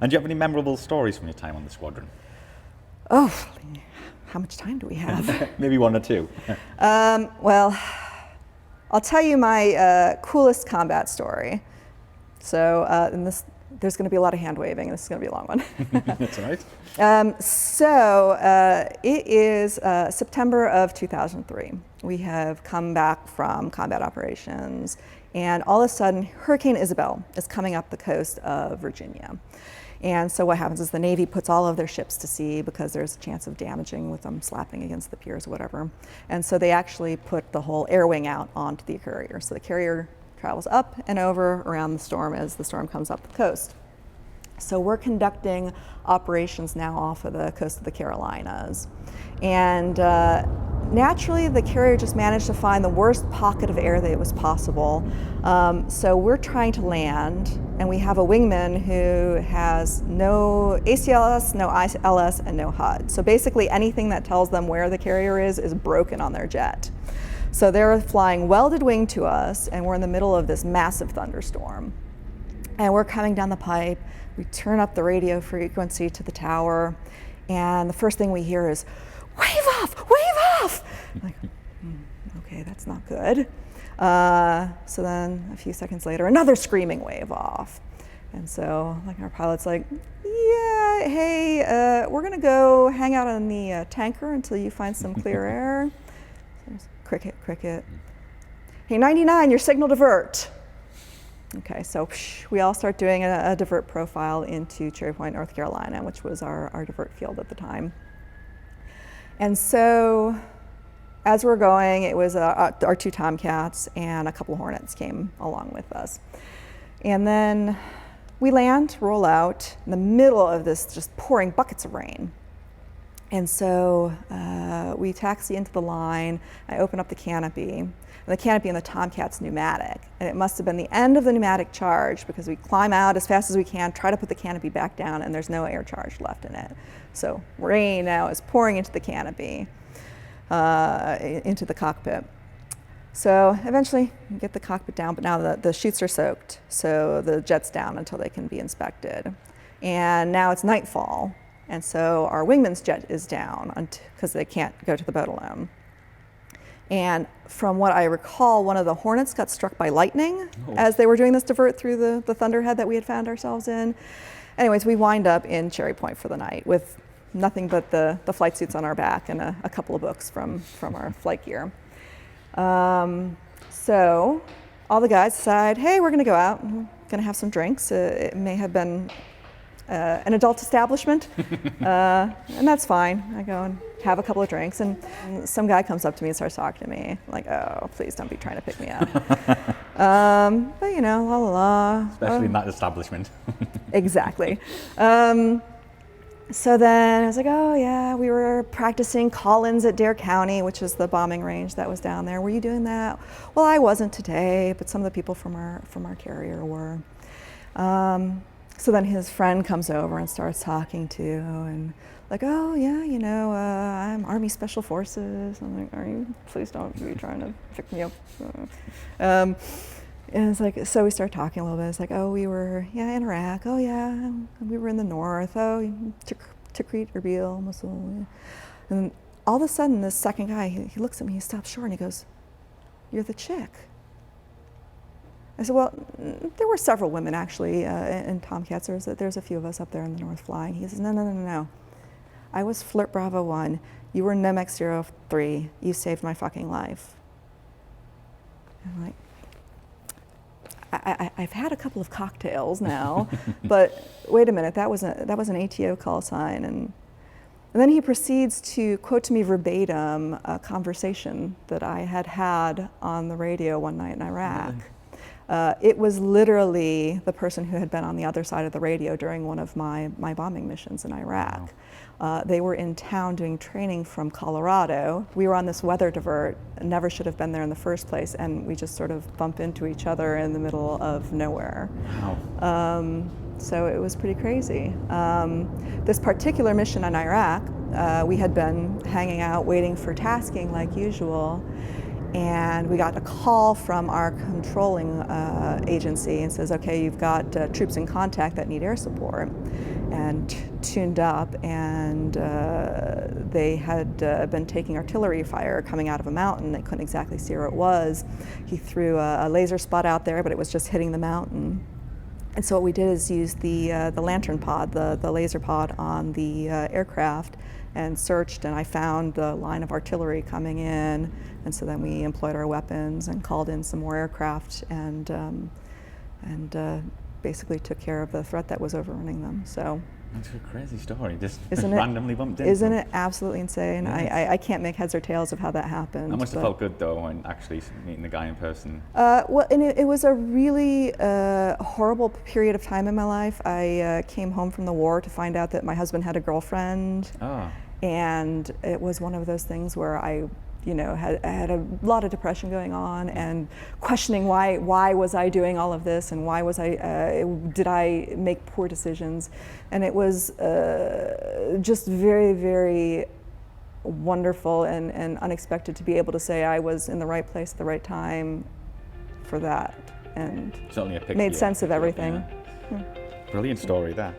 And do you have any memorable stories from your time on the squadron? Oh, how much time do we have? Maybe one or two. Well, I'll tell you my coolest combat story. So, there's going to be a lot of hand waving, and this is going to be a long one. That's all right. It is September of 2003. We have come back from combat operations, and all of a sudden, Hurricane Isabel is coming up the coast of Virginia. And so what happens is the Navy puts all of their ships to sea because there's a chance of damaging with them slapping against the piers or whatever. And so they actually put the whole air wing out onto the carrier. So the carrier travels up and over around the storm as the storm comes up the coast. So we're conducting operations now off of the coast of the Carolinas. And naturally, the carrier just managed to find the worst pocket of air that it was possible. So we're trying to land, and we have a wingman who has no ACLS, no ILS, and no HUD. So basically anything that tells them where the carrier is broken on their jet. So they're flying welded wing to us, and we're in the middle of this massive thunderstorm. And we're coming down the pipe. We turn up the radio frequency to the tower, and the first thing we hear is, "Wave off, wave off!" I'm like, okay, that's not good. So then a few seconds later, another screaming wave off. And so like our pilot's like, yeah, hey, we're gonna go hang out on the tanker until you find some clear air. Cricket, cricket. Hey, 99, your signal divert. Okay, so we all start doing a divert profile into Cherry Point, North Carolina, which was our divert field at the time. And so as we're going, it was our two Tomcats and a couple of Hornets came along with us. And then we land, roll out in the middle of this just pouring buckets of rain. And so we taxi into the line. I open up the canopy. And the canopy in the Tomcat's pneumatic. And it must have been the end of the pneumatic charge because we climb out as fast as we can, try to put the canopy back down, and there's no air charge left in it. So rain now is pouring into the canopy, into the cockpit. So eventually we get the cockpit down, but now the chutes are soaked. So the jet's down until they can be inspected. And now it's nightfall. And so our wingman's jet is down because they can't go to the boat alone. And from what I recall, one of the Hornets got struck by lightning as they were doing this divert through the thunderhead that we had found ourselves in. Anyways, we wind up in Cherry Point for the night with nothing but the flight suits on our back and a couple of books from our flight gear. So all the guys decide, hey, we're gonna go out, we're gonna have some drinks. It may have been an adult establishment, and that's fine. I go and have a couple of drinks, and some guy comes up to me and starts talking to me. I'm like, oh, please don't be trying to pick me up. But you know, la la la. Especially in that establishment. Exactly. So then I was like, oh yeah, we were practicing call-ins at Dare County, which is the bombing range that was down there. Were you doing that? Well, I wasn't today, but some of the people from our carrier were. So then his friend comes over and starts talking to, and like, oh yeah, you know, I'm Army Special Forces. I'm like, are you? Please don't be trying to pick me up. And it's like, so we start talking a little bit. It's like, oh, we were, yeah, in Iraq. Oh yeah, we were in the north. Oh, Tikrit, Erbil, Mosul. And all of a sudden, this second guy, he looks at me, he stops short, and he goes, "You're the chick." I said, well, there were several women actually in Tomcats. There's a few of us up there in the north flying. He says, no. I was Flirt Bravo 1. You were Nemex 03. You saved my fucking life. I'm like, I've had a couple of cocktails now, but wait a minute, that was an ATO call sign. And then he proceeds to quote to me verbatim a conversation that I had on the radio one night in Iraq. It was literally the person who had been on the other side of the radio during one of my bombing missions in Iraq. Wow. They were in town doing training from Colorado. We were on this weather divert, never should have been there in the first place, and we just sort of bump into each other in the middle of nowhere. Wow. So it was pretty crazy. This particular mission in Iraq, we had been hanging out waiting for tasking like usual. And we got a call from our controlling agency and says, okay, you've got troops in contact that need air support, and tuned up, and they had been taking artillery fire coming out of a mountain. They couldn't exactly see where it was. He threw a laser spot out there, but it was just hitting the mountain. And so what we did is use the lantern pod, the laser pod on the aircraft, and searched, and I found the line of artillery coming in, and so then we employed our weapons and called in some more aircraft, and basically took care of the threat that was overrunning them. So That's a crazy story. Just Isn't it- randomly bumped into. isn't it absolutely insane? Yes. I can't make heads or tails of how that happened. That must have but- felt good though, when actually meeting the guy in person. Well, and it was a really horrible period of time in my life. I came home from the war to find out that my husband had a girlfriend, Oh, and it was one of those things where I had a lot of depression going on and questioning why was I doing all of this, and why was did I make poor decisions. And it was just very, very wonderful and unexpected to be able to say I was in the right place at the right time for that, and certainly a picture. made sense of everything. Yeah. Brilliant story, that.